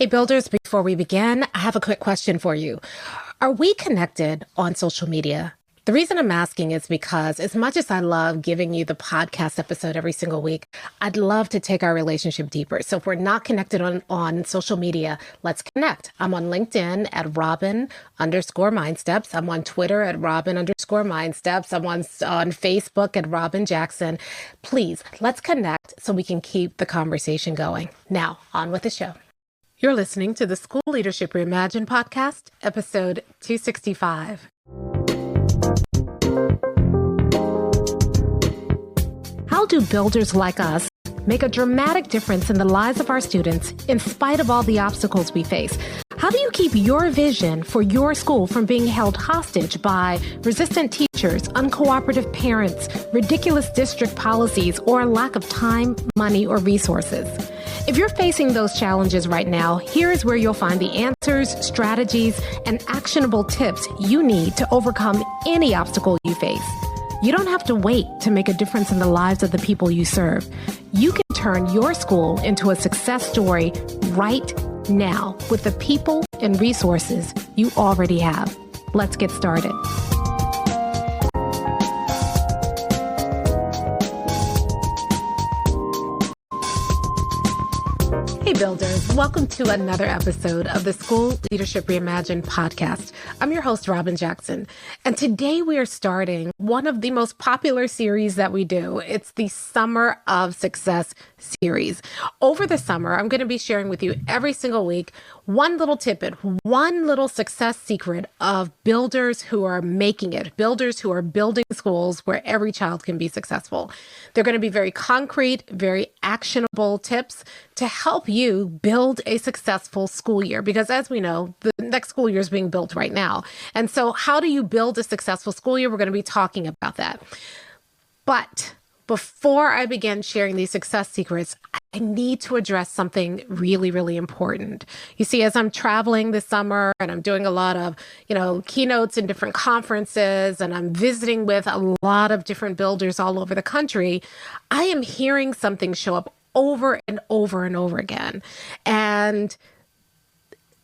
Hey, builders, before we begin, I have a quick question for you. Are we connected on social media? The reason I'm asking is because as much as I love giving you the podcast episode every single week, I'd love to take our relationship deeper. So if we're not connected on social media, let's connect. I'm on LinkedIn at Robyn_MindSteps. I'm on Twitter at Robyn_MindSteps. I'm on Facebook at Robyn Jackson. Please, let's connect so we can keep the conversation going. Now, on with the show. You're listening to the School Leadership Reimagined podcast, episode 265. How do builders like us make a dramatic difference in the lives of our students in spite of all the obstacles we face? How do you keep your vision for your school from being held hostage by resistant teachers, uncooperative parents, ridiculous district policies, or a lack of time, money, or resources? If you're facing those challenges right now, here is where you'll find the answers, strategies, and actionable tips you need to overcome any obstacle you face. You don't have to wait to make a difference in the lives of the people you serve. You can turn your school into a success story right now with the people and resources you already have. Let's get started. Hey builders, welcome to another episode of the School Leadership Reimagined podcast. I'm your host, Robyn Jackson, and today we are starting one of the most popular series that we do. It's the Summer of Success series. Over the summer, I'm going to be sharing with you every single week one little tidbit, one little success secret of builders who are making it, builders who are building schools where every child can be successful. They're going to be very concrete, very actionable tips to help you build a successful school year. Because as we know, the next school year is being built right now. And so how do you build a successful school year? We're going to be talking about that. But before I begin sharing these success secrets, I need to address something really, really important. You see, as I'm traveling this summer and I'm doing a lot of, keynotes in different conferences and I'm visiting with a lot of different builders all over the country, I am hearing something show up over and over and over again. And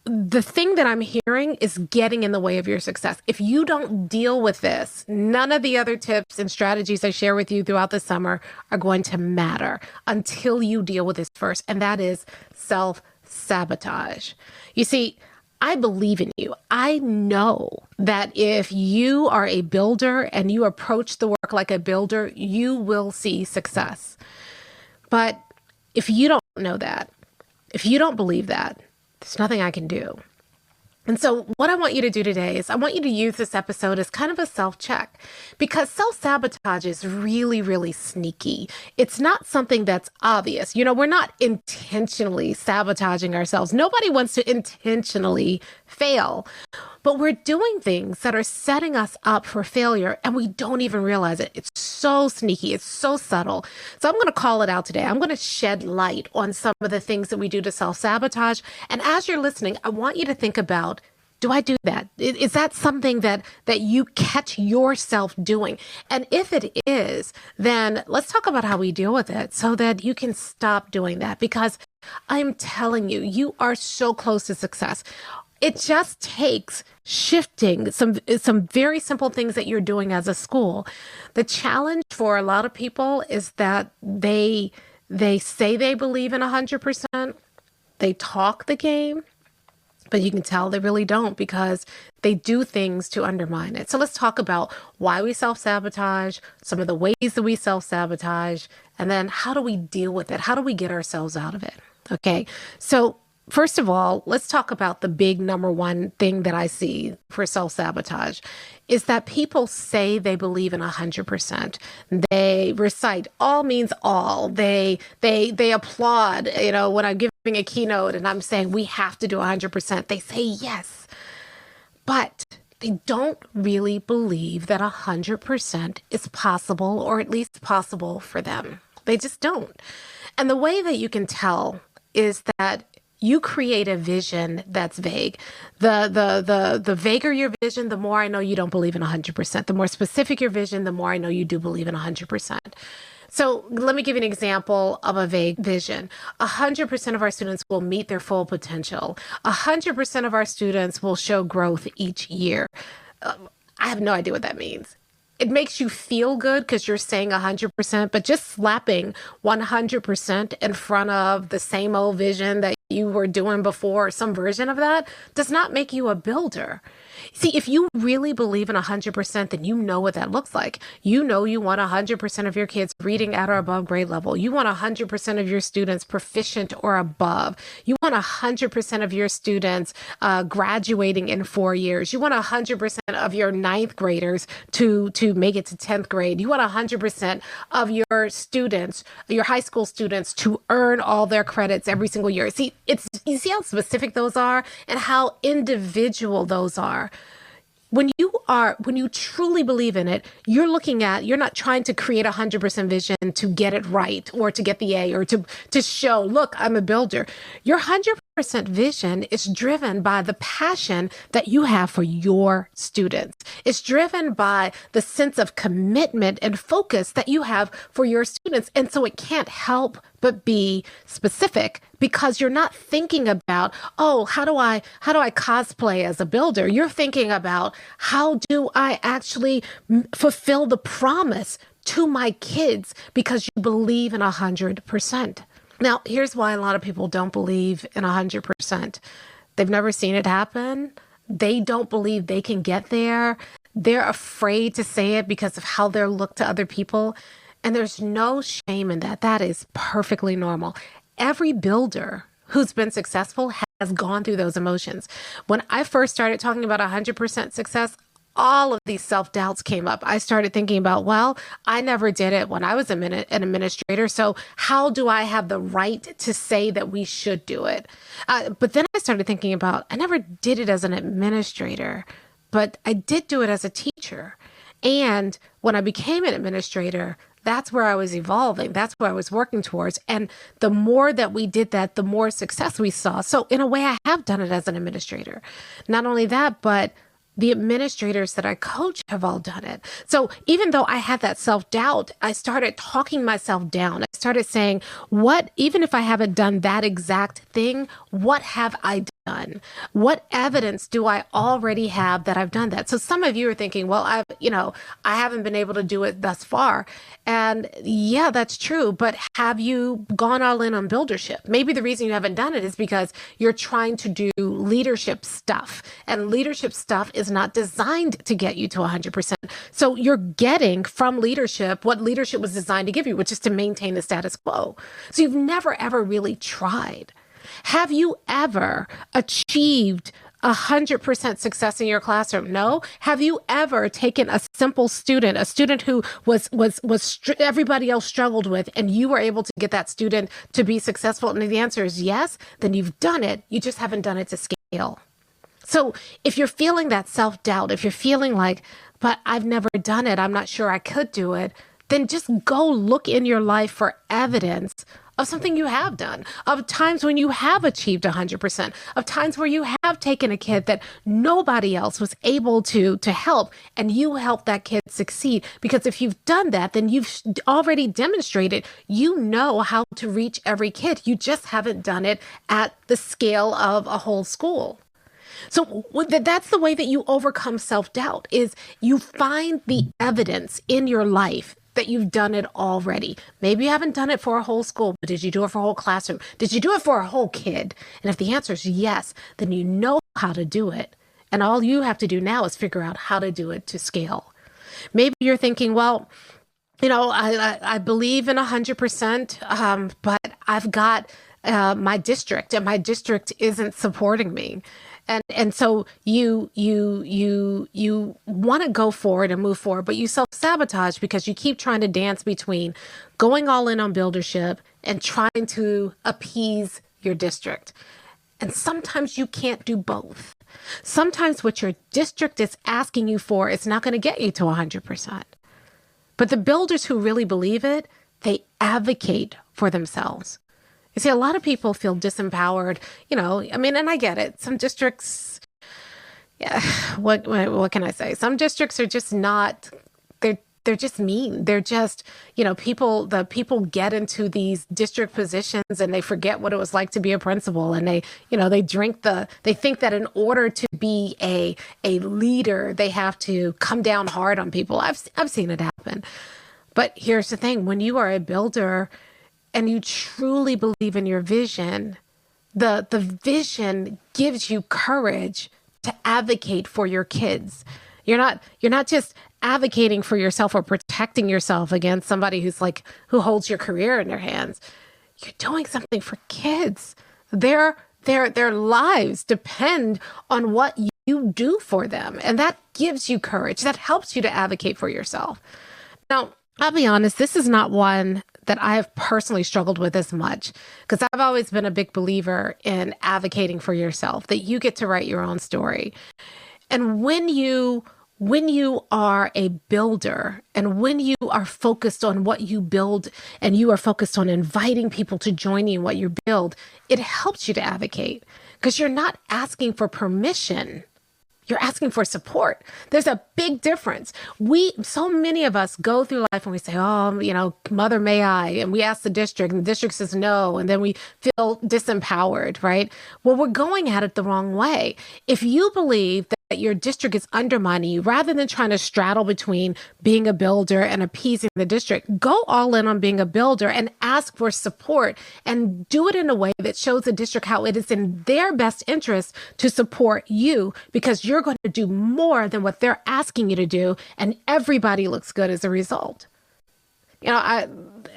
the thing that I'm hearing is getting in the way of your success. If you don't deal with this, none of the other tips and strategies I share with you throughout the summer are going to matter until you deal with this first. And that is self-sabotage. You see, I believe in you. I know that if you are a builder and you approach the work like a builder, you will see success. But if you don't know that, if you don't believe that, there's nothing I can do. And so what I want you to do today is I want you to use this episode as kind of a self-check, because self-sabotage is really, really sneaky. It's not something that's obvious. We're not intentionally sabotaging ourselves. Nobody wants to intentionally fail, but we're doing things that are setting us up for failure and we don't even realize it. It's so sneaky. It's so subtle. So I'm going to call it out today. I'm going to shed light on some of the things that we do to self-sabotage. And as you're listening, I want you to think about, do I do that? Is that something that you catch yourself doing? And if it is, then let's talk about how we deal with it so that you can stop doing that, because I'm telling you, you are so close to success. It just takes shifting some very simple things that you're doing as a school. The challenge for a lot of people is that they say they believe in 100%. They talk the game, but you can tell they really don't, because they do things to undermine it. So let's talk about why we self-sabotage, some of the ways that we self-sabotage, and then how do we deal with it? How do we get ourselves out of it? Okay, so first of all, let's talk about the big number one thing that I see for self-sabotage is that people say they believe in 100%. They recite all means all. They applaud, when I'm giving a keynote and I'm saying we have to do 100%. They say yes, but they don't really believe that 100% is possible, or at least possible for them. They just don't. And the way that you can tell is that you create a vision that's vague. The vaguer your vision, the more I know you don't believe in 100%. The more specific your vision, the more I know you do believe in 100%. So let me give you an example of a vague vision. 100% of our students will meet their full potential. 100% of our students will show growth each year. I have no idea what that means. It makes you feel good because you're saying 100%, but just slapping 100% in front of the same old vision that you were doing before, or some version of that, does not make you a builder. See, if you really believe in 100%, then you know what that looks like. You know you want 100% of your kids reading at or above grade level. You want 100% of your students proficient or above. You want 100% of your students graduating in 4 years. You want 100% of your ninth graders to make it to 10th grade. You want 100% of your students, your high school students, to earn all their credits every single year. See, you see how specific those are and how individual those are. When you truly believe in it, you're not trying to create 100% vision to get it right or to get the A or to show, look, I'm a builder. Your 100% vision is driven by the passion that you have for your students. It's driven by the sense of commitment and focus that you have for your students. And so it can't help but be specific because you're not thinking about, oh, how do I cosplay as a builder? You're thinking about, how do I actually fulfill the promise to my kids, because you believe in 100%. Now, here's why a lot of people don't believe in 100%. They've never seen it happen. They don't believe they can get there. They're afraid to say it because of how they're looked to other people. And there's no shame in that. That is perfectly normal. Every builder who's been successful has gone through those emotions. When I first started talking about 100% success, all of these self-doubts came up. I started thinking about, well, I never did it when I was an administrator. So how do I have the right to say that we should do it? But then I started thinking about, I never did it as an administrator, but I did do it as a teacher. And when I became an administrator, that's where I was evolving. That's where I was working towards. And the more that we did that, the more success we saw. So in a way, I have done it as an administrator. Not only that, but the administrators that I coach have all done it. So even though I had that self-doubt, I started talking myself down. I started saying, even if I haven't done that exact thing, what have I done? What evidence do I already have that I've done that? So some of you are thinking, well, I haven't been able to do it thus far. And yeah, that's true. But have you gone all in on buildership? Maybe the reason you haven't done it is because you're trying to do leadership stuff, and leadership stuff is not designed to get you to 100%. So you're getting from leadership what leadership was designed to give you, which is to maintain the status quo. So you've never, ever really tried. Have you ever achieved 100% success in your classroom? No. Have you ever taken a simple student, a student who everybody else struggled with, and you were able to get that student to be successful? And the answer is yes. Then you've done it. You just haven't done it to scale. So if you're feeling that self-doubt, if you're feeling like, but I've never done it, I'm not sure I could do it, then just go look in your life for evidence of something you have done, of times when you have achieved 100%, of times where you have taken a kid that nobody else was able to help, and you helped that kid succeed. Because if you've done that, then you've already demonstrated you know how to reach every kid. You just haven't done it at the scale of a whole school. So that's the way that you overcome self-doubt, is you find the evidence in your life that you've done it already. Maybe you haven't done it for a whole school, but did you do it for a whole classroom? Did you do it for a whole kid? And if the answer is yes, then you know how to do it. And all you have to do now is figure out how to do it to scale. Maybe you're thinking, well, I believe in 100%, but I've got my district, and my district isn't supporting me. And so you want to go forward and move forward, but you self-sabotage because you keep trying to dance between going all in on buildership and trying to appease your district. And sometimes you can't do both. Sometimes what your district is asking you for is not going to get you to 100%. But the builders who really believe it, they advocate for themselves. You see, a lot of people feel disempowered, and I get it. Some districts, yeah, what can I say? Some districts are just not, they're just mean. They're just, the people get into these district positions and they forget what it was like to be a principal. And they think that in order to be a leader, they have to come down hard on people. I've seen it happen. But here's the thing, when you are a builder and you truly believe in your vision, the vision gives you courage to advocate for your kids. You're not just advocating for yourself or protecting yourself against somebody who holds your career in their hands. You're doing something for kids. Their lives depend on what you do for them. And that gives you courage. That helps you to advocate for yourself. Now, I'll be honest, this is not one that I have personally struggled with as much, because I've always been a big believer in advocating for yourself, that you get to write your own story. And when you are a builder and when you are focused on what you build and you are focused on inviting people to join you in what you build, it helps you to advocate because you're not asking for permission. You're asking for support. There's a big difference. So many of us go through life and we say, oh, mother, may I? And we ask the district and the district says no. And then we feel disempowered, right? Well, we're going at it the wrong way. If you believe that your district is undermining you, rather than trying to straddle between being a builder and appeasing the district, go all in on being a builder and ask for support and do it in a way that shows the district how it is in their best interest to support you, because you're going to do more than what they're asking you to do, and everybody looks good as a result. I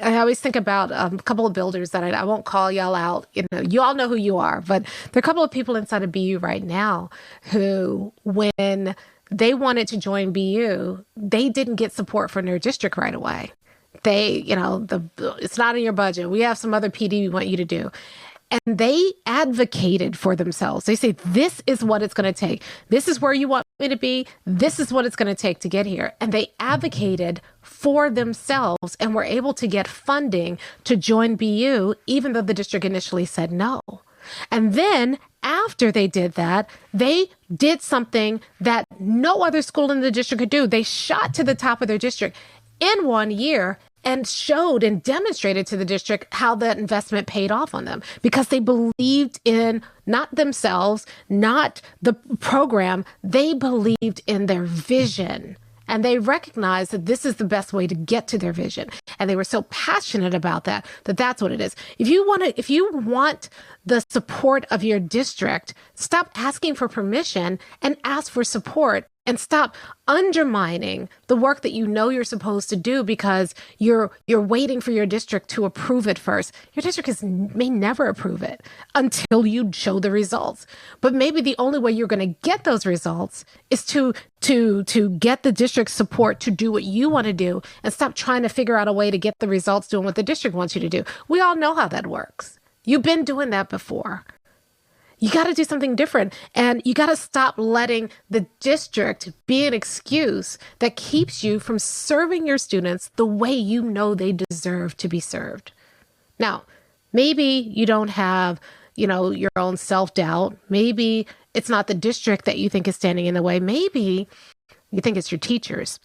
always think about a couple of builders that I won't call y'all out. You all know who you are, but there are a couple of people inside of BU right now who, when they wanted to join BU, they didn't get support from their district right away. It's not in your budget. We have some other PD we want you to do. And they advocated for themselves. They say, this is what it's going to take. This is where you want me to be. This is what it's going to take to get here. And they advocated for themselves and were able to get funding to join BU, even though the district initially said no. And then after they did that, they did something that no other school in the district could do. They shot to the top of their district in 1 year and showed and demonstrated to the district how that investment paid off on them, because they believed in not themselves, not the program. They believed in their vision. And they recognized that this is the best way to get to their vision. And they were so passionate about that that's what it is. If you want the support of your district, stop asking for permission and ask for support, and stop undermining the work that you know you're supposed to do because you're waiting for your district to approve it first. Your district may never approve it until you show the results. But maybe the only way you're going to get those results is to get the district's support to do what you want to do, and stop trying to figure out a way to get the results doing what the district wants you to do. We all know how that works. You've been doing that before. You got to do something different, and you got to stop letting the district be an excuse that keeps you from serving your students the way you know they deserve to be served. Now, maybe you don't have, your own self-doubt. Maybe it's not the district that you think is standing in the way. Maybe you think it's your teachers.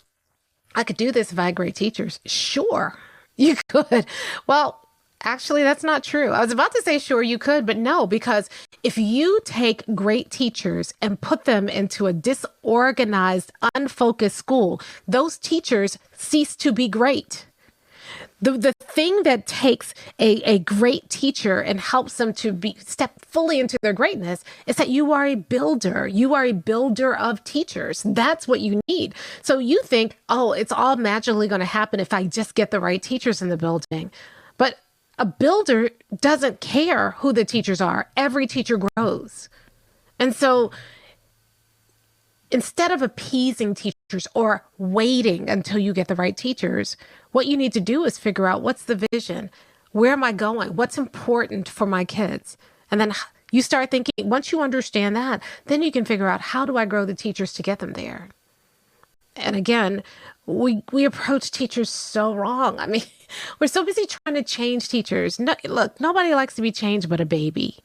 I could do this if I had great teachers. Sure, you could. Well, actually, that's not true. I was about to say, sure, you could, but no, because if you take great teachers and put them into a disorganized, unfocused school, those teachers cease to be great. The thing that takes a great teacher and helps them to step fully into their greatness is that you are a builder. You are a builder of teachers. That's what you need. So you think, oh, it's all magically going to happen if I just get the right teachers in the building. But a builder doesn't care who the teachers are. Every teacher grows. And so instead of appeasing teachers or waiting until you get the right teachers, what you need to do is figure out, what's the vision? Where am I going? What's important for my kids? And then you start thinking, once you understand that, then you can figure out, how do I grow the teachers to get them there? And again, we approach teachers so wrong. I mean, we're so busy trying to change teachers. No, look, nobody likes to be changed but a baby.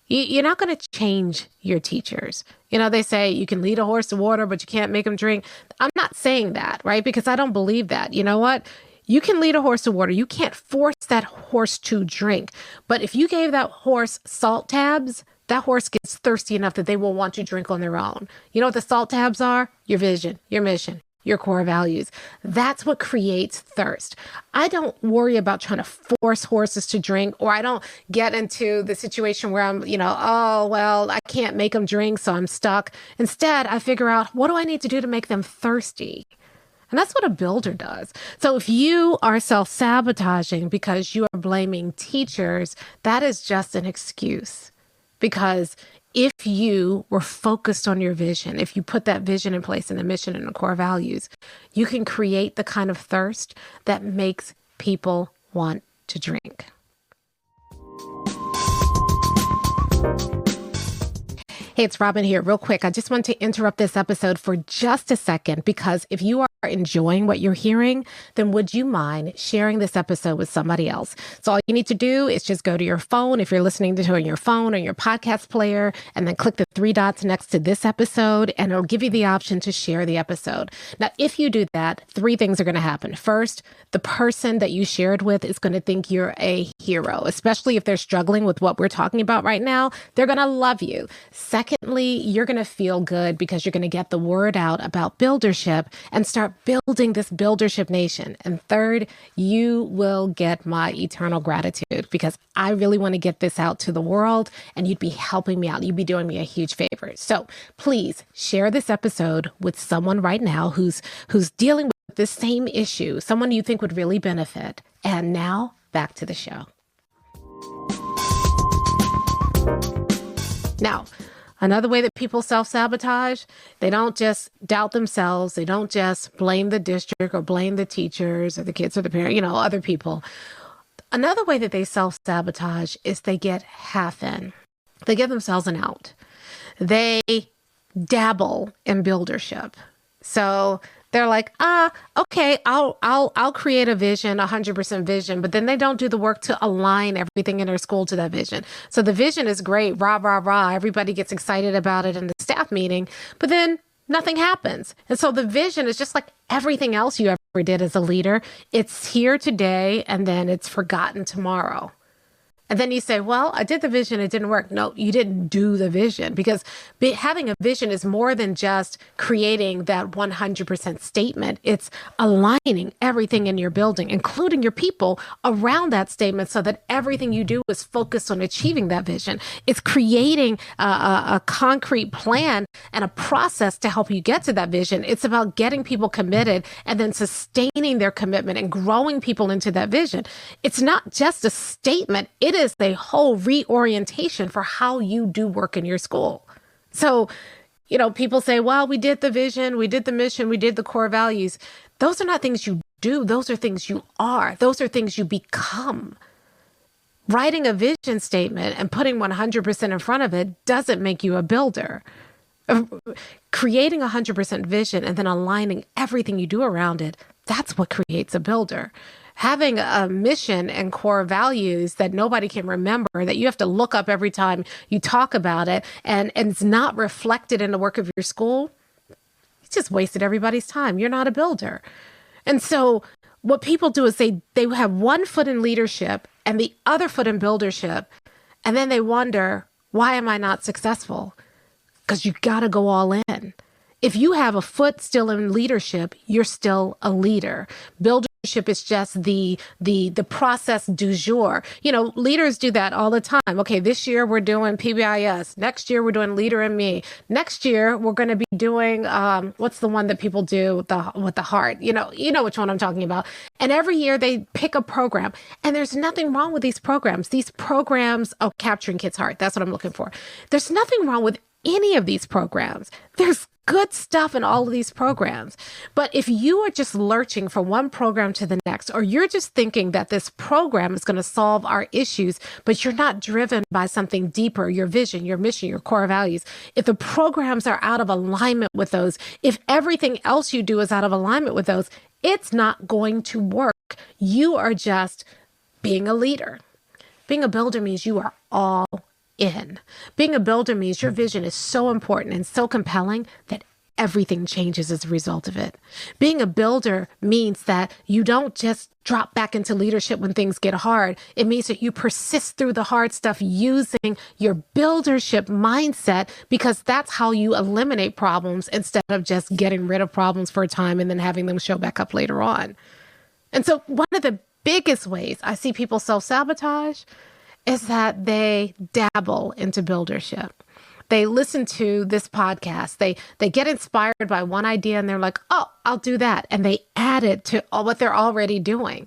You're not going to change your teachers. You know, they say you can lead a horse to water, but you can't make him drink. I'm not saying that, right? Because I don't believe that. You know what? You can lead a horse to water. You can't force that horse to drink. But if you gave that horse salt tabs, that horse gets thirsty enough that they will want to drink on their own. You know what the salt tabs are? Your vision, your mission, your core values. That's what creates thirst. I don't worry about trying to force horses to drink, or I don't get into the situation where I'm, oh, well, I can't make them drink, so I'm stuck. Instead, I figure out, what do I need to do to make them thirsty? And that's what a builder does. So if you are self-sabotaging because you are blaming teachers, that is just an excuse. Because if you were focused on your vision, if you put that vision in place and the mission and the core values, you can create the kind of thirst that makes people want to drink. Hey, it's Robyn here. Real quick, I just want to interrupt this episode for just a second, because if you are enjoying what you're hearing, then would you mind sharing this episode with somebody else? So all you need to do is just go to your phone, if you're listening to it on your phone or your podcast player, and then click the 3 dots next to this episode, and it'll give you the option to share the episode. Now, if you do that, 3 things are going to happen. First, the person that you shared with is going to think you're a hero, especially if they're struggling with what we're talking about right now. They're going to love you. Secondly, you're going to feel good because you're going to get the word out about buildership and start building this buildership nation. And third, you will get my eternal gratitude, because I really want to get this out to the world, and you'd be helping me out. You'd be doing me a huge favor. So please share this episode with someone right now who's dealing with this same issue, someone you think would really benefit. And now back to the show. Now, another way that people self-sabotage, they don't just doubt themselves. They don't just blame the district or blame the teachers or the kids or the parents, other people. Another way that they self-sabotage is they get half in. They give themselves an out. They dabble in buildership. So they're like, okay, I'll create a vision, 100% vision, but then they don't do the work to align everything in their school to that vision. So the vision is great, rah, rah, rah. Everybody gets excited about it in the staff meeting, but then nothing happens. And so the vision is just like everything else you ever did as a leader. It's here today, and then it's forgotten tomorrow. And then you say, well, I did the vision, it didn't work. No, you didn't do the vision, because having a vision is more than just creating that 100% statement. It's aligning everything in your building, including your people, around that statement so that everything you do is focused on achieving that vision. It's creating a concrete plan and a process to help you get to that vision. It's about getting people committed and then sustaining their commitment and growing people into that vision. It's not just a statement. It is a whole reorientation for how you do work in your school. So, people say, well, we did the vision, we did the mission, we did the core values. Those are not things you do. Those are things you are. Those are things you become. Writing a vision statement and putting 100% in front of it doesn't make you a builder. Creating 100% vision and then aligning everything you do around it, that's what creates a builder. Having a mission and core values that nobody can remember, that you have to look up every time you talk about it, and it's not reflected in the work of your school, you just wasted everybody's time. You're not a builder. And so what people do is they have one foot in leadership and the other foot in buildership, and then they wonder, why am I not successful? Because you got to go all in. If you have a foot still in leadership, you're still a leader. Buildership is just the process du jour. Leaders do that all the time. Okay, this year we're doing PBIS. Next year we're doing Leader in Me. Next year we're going to be doing what's the one that people do with the heart? You know which one I'm talking about. And every year they pick a program, and there's nothing wrong with these programs. These programs, capturing kids' heart. That's what I'm looking for. There's nothing wrong with any of these programs. There's good stuff in all of these programs. But if you are just lurching from one program to the next, or you're just thinking that this program is going to solve our issues, but you're not driven by something deeper, your vision, your mission, your core values, if the programs are out of alignment with those, if everything else you do is out of alignment with those, it's not going to work. You are just being a leader. Being a builder means you are all in. Being a builder means your vision is so important and so compelling that everything changes as a result of it. Being a builder means that you don't just drop back into leadership when things get hard. It means that you persist through the hard stuff using your buildership mindset, because that's how you eliminate problems instead of just getting rid of problems for a time and then having them show back up later on. And so one of the biggest ways I see people self-sabotage is that they dabble into buildership. They listen to this podcast. They get inspired by one idea and they're like, oh, I'll do that. And they add it to what they're already doing.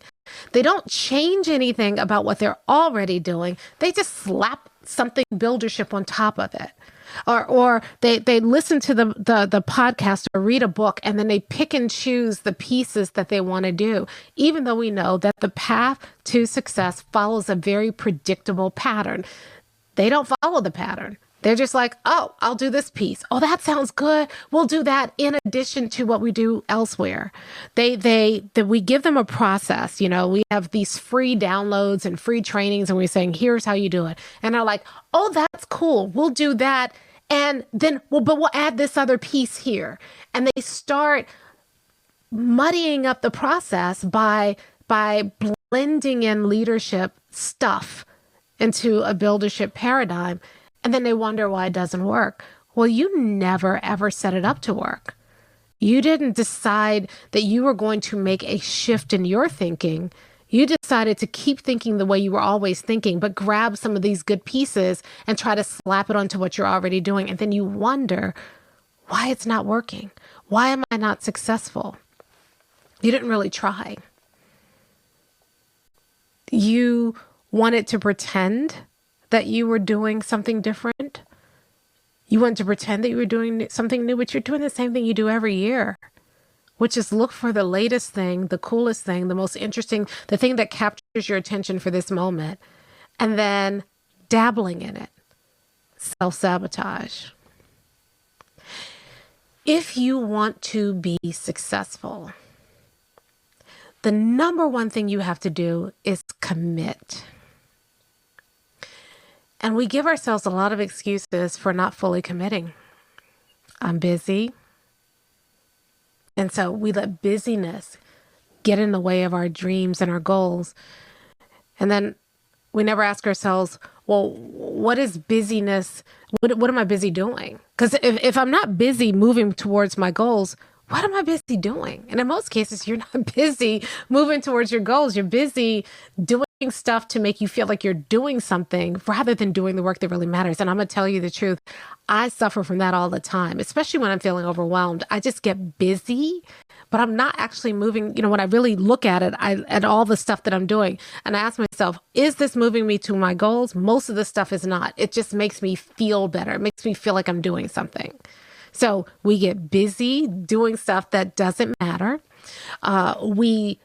They don't change anything about what they're already doing. They just slap something buildership on top of it. Or they listen to the podcast or read a book, and then they pick and choose the pieces that they want to do, even though we know that the path to success follows a very predictable pattern. They don't follow the pattern. They're just like, oh, I'll do this piece. Oh, that sounds good. We'll do that in addition to what we do elsewhere. We give them a process. You know, we have these free downloads and free trainings, and we're saying, here's how you do it. And they're like, oh, that's cool. We'll do that. And then, but we'll add this other piece here. And they start muddying up the process by blending in leadership stuff into a buildership paradigm. And then they wonder why it doesn't work. Well, you never, ever set it up to work. You didn't decide that you were going to make a shift in your thinking. You decided to keep thinking the way you were always thinking, but grab some of these good pieces and try to slap it onto what you're already doing. And then you wonder why it's not working. Why am I not successful? You didn't really try. You wanted to pretend that you were doing something different. You wanted to pretend that you were doing something new, but you're doing the same thing you do every year, which is look for the latest thing, the coolest thing, the most interesting, the thing that captures your attention for this moment, and then dabbling in it. Self-sabotage. If you want to be successful, the number one thing you have to do is commit. And we give ourselves a lot of excuses for not fully committing. I'm busy. And so we let busyness get in the way of our dreams and our goals. And then we never ask ourselves, well, what is busyness? What am I busy doing? Because if I'm not busy moving towards my goals, what am I busy doing? And in most cases, you're not busy moving towards your goals. You're busy doing stuff to make you feel like you're doing something rather than doing the work that really matters. And I'm going to tell you the truth. I suffer from that all the time, especially when I'm feeling overwhelmed. I just get busy, but I'm not actually moving. You know, when I really look at it, at all the stuff that I'm doing, and I ask myself, is this moving me to my goals? Most of the stuff is not. It just makes me feel better. It makes me feel like I'm doing something. So we get busy doing stuff that doesn't matter. We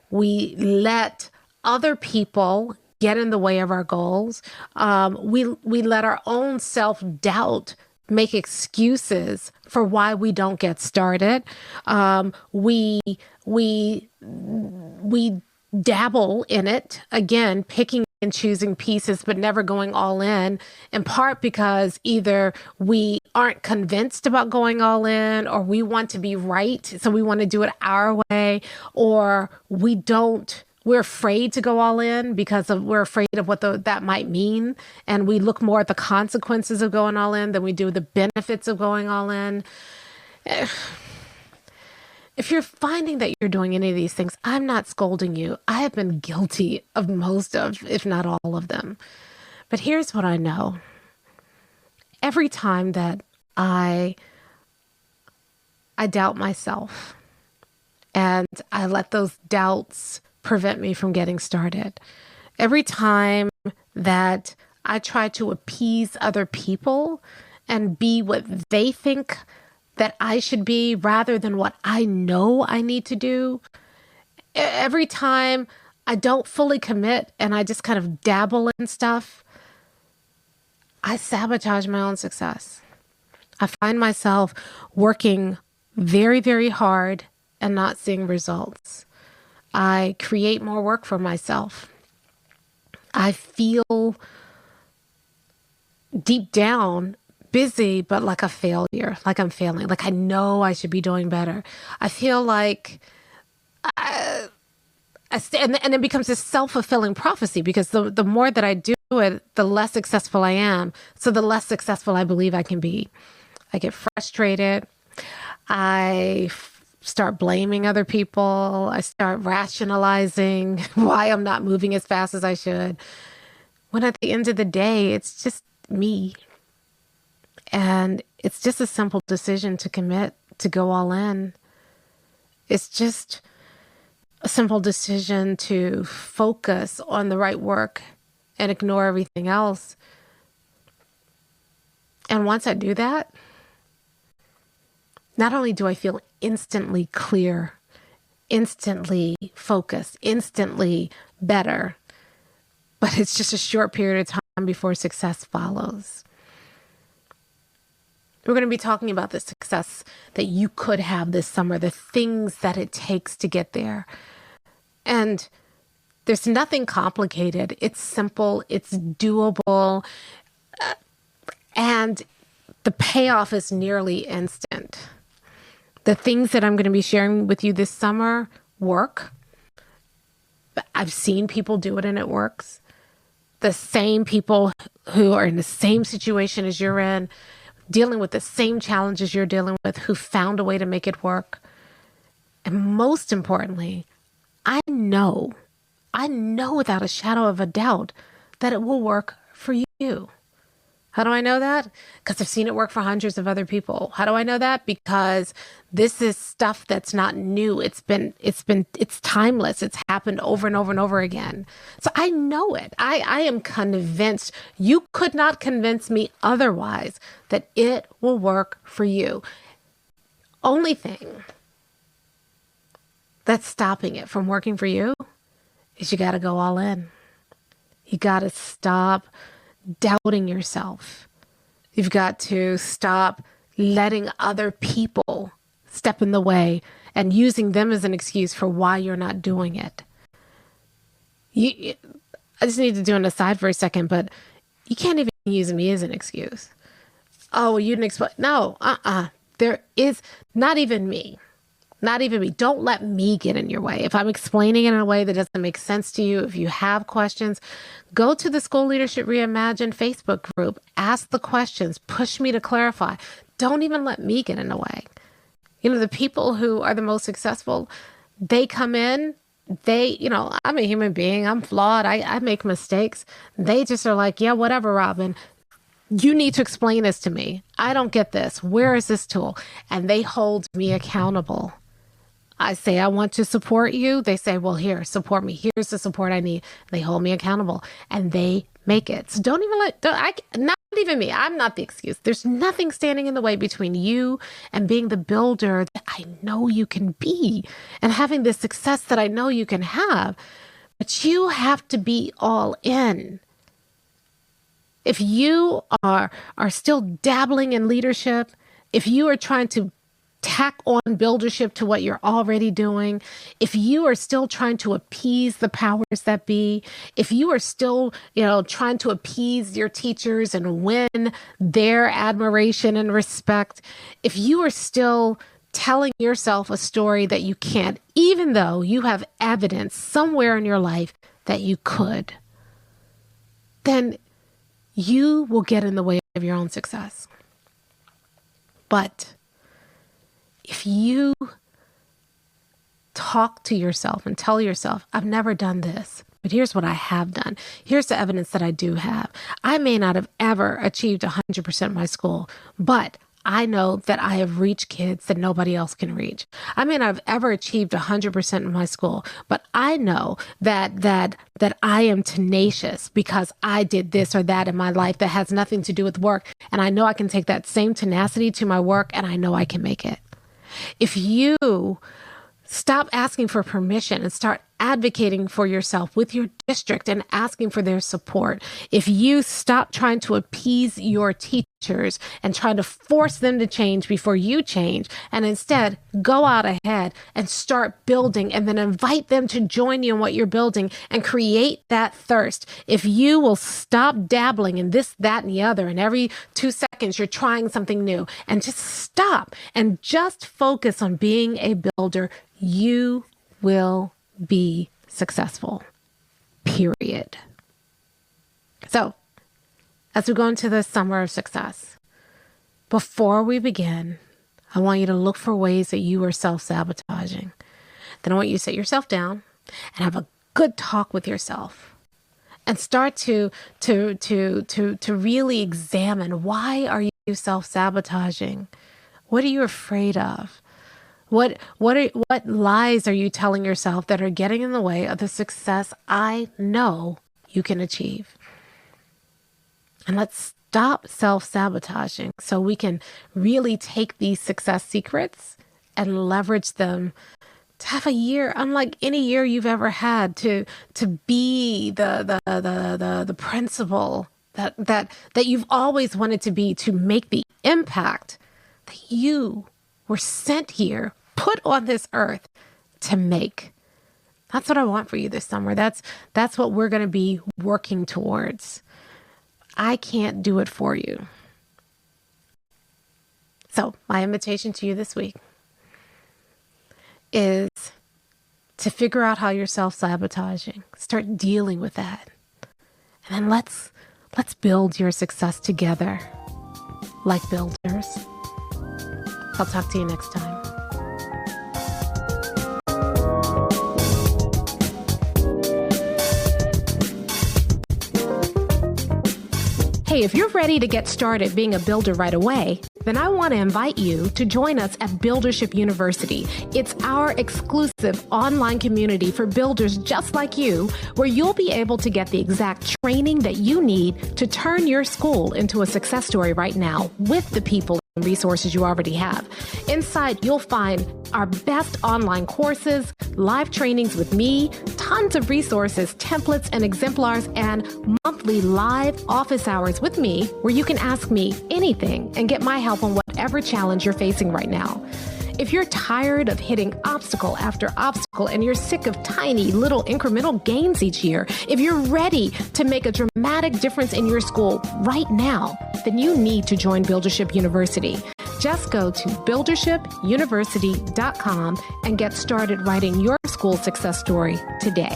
let other people get in the way of our goals. We let our own self-doubt make excuses for why we don't get started. We dabble in it, again, picking and choosing pieces, but never going all in part because either we aren't convinced about going all in, or we want to be right, so we want to do it our way, or we're afraid to go all in because we're afraid of what that might mean. And we look more at the consequences of going all in than we do the benefits of going all in. If you're finding that you're doing any of these things, I'm not scolding you. I have been guilty of most of, if not all of them. But here's what I know. Every time that I doubt myself and I let those doubts prevent me from getting started, every time that I try to appease other people and be what they think that I should be rather than what I know I need to do, every time I don't fully commit and I just kind of dabble in stuff, I sabotage my own success. I find myself working very, very hard and not seeing results. I create more work for myself. I feel deep down busy, but like a failure, like I'm failing, like I know I should be doing better. I feel like and it becomes this self-fulfilling prophecy because the more that I do it, the less successful I am. So the less successful I believe I can be. I get frustrated. I start blaming other people. I start rationalizing why I'm not moving as fast as I should. When at the end of the day, it's just me. And it's just a simple decision to commit, to go all in. It's just a simple decision to focus on the right work and ignore everything else. And once I do that, not only do I feel instantly clear, instantly focused, instantly better, but it's just a short period of time before success follows. We're going to be talking about the success that you could have this summer, the things that it takes to get there. And there's nothing complicated. It's simple, it's doable, and the payoff is nearly instant. The things that I'm going to be sharing with you this summer work. I've seen people do it and it works. The same people who are in the same situation as you're in, dealing with the same challenges you're dealing with, who found a way to make it work. And most importantly, I know without a shadow of a doubt that it will work for you. How do I know that? Because I've seen it work for hundreds of other people. How do I know that? Because this is stuff that's not new. It's timeless. It's happened over and over and over again. So I know it. I am convinced. You could not convince me otherwise that it will work for you. Only thing that's stopping it from working for you is you got to go all in. You got to stop doubting yourself. You've got to stop letting other people step in the way and using them as an excuse for why you're not doing it. I just need to do an aside for a second, but you can't even use me as an excuse. Oh, well, you didn't explain. No, there is not even me. Not even me. Don't let me get in your way. If I'm explaining it in a way that doesn't make sense to you, if you have questions, go to the School Leadership Reimagined Facebook group. Ask the questions. Push me to clarify. Don't even let me get in the way. You know, the people who are the most successful, they come in, I'm a human being. I'm flawed. I make mistakes. They just are like, yeah, whatever, Robyn. You need to explain this to me. I don't get this. Where is this tool? And they hold me accountable. I say, I want to support you. They say, well, here, support me. Here's the support I need. They hold me accountable and they make it. So not even me. I'm not the excuse. There's nothing standing in the way between you and being the builder that I know you can be and having the success that I know you can have. But you have to be all in. If you are still dabbling in leadership, if you are trying to tack on buildership to what you're already doing, if you are still trying to appease the powers that be, if you are still, trying to appease your teachers and win their admiration and respect, if you are still telling yourself a story that you can't, even though you have evidence somewhere in your life that you could, then you will get in the way of your own success. But if you talk to yourself and tell yourself, I've never done this, but here's what I have done. Here's the evidence that I do have. I may not have ever achieved 100% in my school, but I know that I have reached kids that nobody else can reach. I may not have ever achieved 100% in my school, but I know that I am tenacious because I did this or that in my life that has nothing to do with work. And I know I can take that same tenacity to my work and I know I can make it. If you stop asking for permission and start advocating for yourself with your district and asking for their support, if you stop trying to appease your teachers and trying to force them to change before you change, and instead go out ahead and start building and then invite them to join you in what you're building and create that thirst. If you will stop dabbling in this, that, and the other, and every 2 seconds you're trying something new, and just stop and just focus on being a builder, you will be successful. Period. So, as we go into the summer of success, before we begin, I want you to look for ways that you are self-sabotaging. Then I want you to sit yourself down and have a good talk with yourself and start to really examine, why are you self-sabotaging? What are you afraid of? What lies are you telling yourself that are getting in the way of the success I know you can achieve? And let's stop self-sabotaging so we can really take these success secrets and leverage them to have a year unlike any year you've ever had, to be the principal that you've always wanted to be, to make the impact that you were sent here, put on this earth to make. That's what I want for you this summer. That's what we're going to be working towards. I can't do it for you. So my invitation to you this week is to figure out how you're self-sabotaging. Start dealing with that. And then let's build your success together like builders. I'll talk to you next time. Hey, if you're ready to get started being a builder right away, then I want to invite you to join us at Buildership University. It's our exclusive online community for builders just like you, where you'll be able to get the exact training that you need to turn your school into a success story right now with the people and resources you already have. Inside, you'll find our best online courses, live trainings with me, tons of resources, templates, and exemplars, and monthly live office hours with me where you can ask me anything and get my help on whatever challenge you're facing right now. If you're tired of hitting obstacle after obstacle and you're sick of tiny little incremental gains each year, if you're ready to make a dramatic difference in your school right now, then you need to join Buildership University. Just go to buildershipuniversity.com and get started writing your school success story today.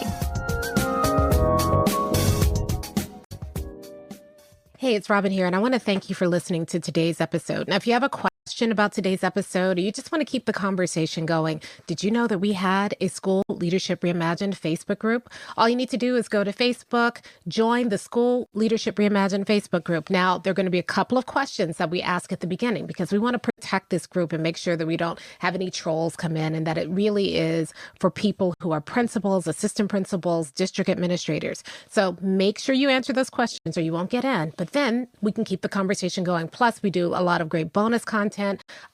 Hey, it's Robyn here, and I want to thank you for listening to today's episode. Now, if you have a question about today's episode, or you just want to keep the conversation going, did you know that we had a School Leadership Reimagined Facebook group? All you need to do is go to Facebook, join the School Leadership Reimagined Facebook group. Now, there are going to be a couple of questions that we ask at the beginning because we want to protect this group and make sure that we don't have any trolls come in, and that it really is for people who are principals, assistant principals, district administrators. So make sure you answer those questions or you won't get in, but then we can keep the conversation going. Plus, we do a lot of great bonus content.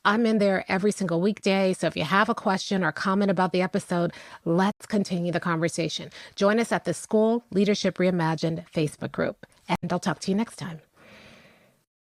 I'm in there every single weekday. So if you have a question or comment about the episode, let's continue the conversation. Join us at the School Leadership Reimagined Facebook group, and I'll talk to you next time.